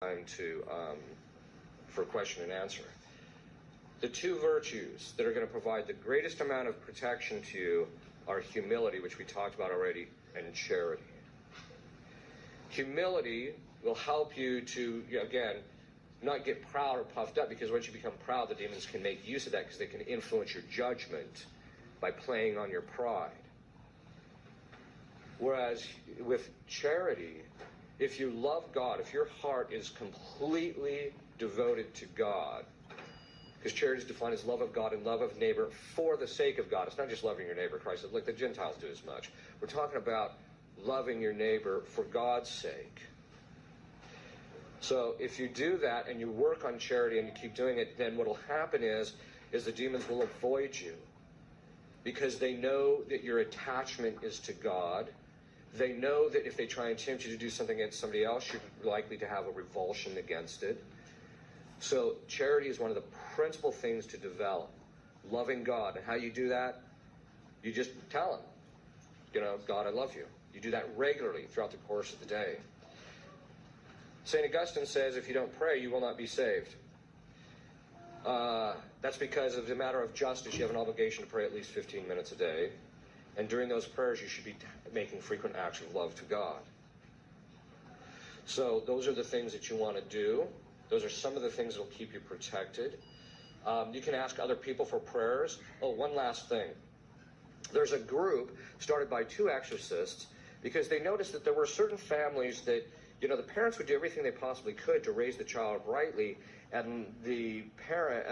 time for question and answer. The two virtues that are going to provide the greatest amount of protection to you are humility, which we talked about already, and charity. Humility will help you to, again, not get proud or puffed up, because once you become proud, the demons can make use of that because they can influence your judgment by playing on your pride. Whereas with charity, if you love God, if your heart is completely devoted to God, because charity is defined as love of God and love of neighbor for the sake of God. It's not just loving your neighbor. Christ said, look, the Gentiles do as much. We're talking about loving your neighbor for God's sake. So if you do that and you work on charity and you keep doing it, then what will happen is the demons will avoid you, because they know that your attachment is to God. They know that if they try and tempt you to do something against somebody else, you're likely to have a revulsion against it. So charity is one of the principal things to develop. Loving God. And how you do that? You just tell him, God, I love you. You do that regularly throughout the course of the day. St. Augustine says, if you don't pray, you will not be saved. That's because of the matter of justice. You have an obligation to pray at least 15 minutes a day. And during those prayers, you should be making frequent acts of love to God. So those are the things that you want to do. Those are some of the things that will keep you protected. You can ask other people for prayers. Oh, one last thing. There's a group started by two exorcists because they noticed that there were certain families that, the parents would do everything they possibly could to raise the child rightly, and the parent,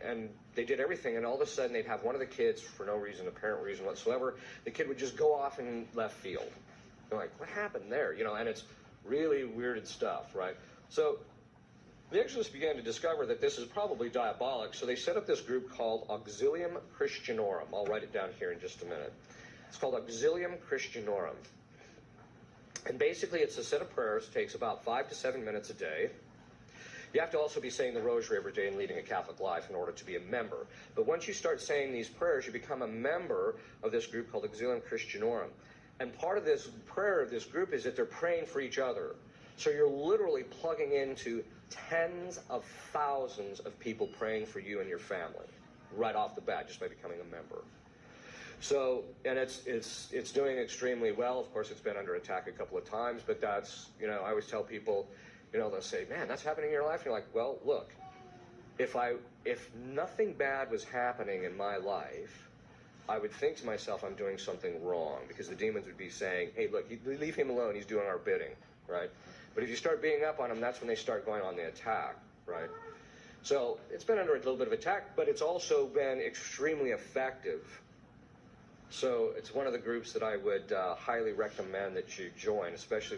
and they did everything, and all of a sudden they'd have one of the kids, for no reason, apparent reason whatsoever, the kid would just go off in left field. They're like, what happened there? And it's really weirded stuff, right? So the exorcists began to discover that this is probably diabolic, so they set up this group called Auxilium Christianorum. I'll write it down here in just a minute. It's called Auxilium Christianorum. And basically it's a set of prayers. It takes about 5 to 7 minutes a day. You have to also be saying the rosary every day and leading a Catholic life in order to be a member. But once you start saying these prayers, you become a member of this group called Auxilium Christianorum. And part of this prayer of this group is that they're praying for each other. So you're literally plugging into tens of thousands of people praying for you and your family right off the bat, just by becoming a member. So, and it's doing extremely well. Of course, it's been under attack a couple of times, but that's, I always tell people, they'll say, man, that's happening in your life. And you're like, well, look, if nothing bad was happening in my life, I would think to myself, I'm doing something wrong, because the demons would be saying, hey, look, leave him alone. He's doing our bidding, right? But if you start beating up on him, that's when they start going on the attack, right? So it's been under a little bit of attack, but it's also been extremely effective. So it's one of the groups that I would highly recommend that you join, especially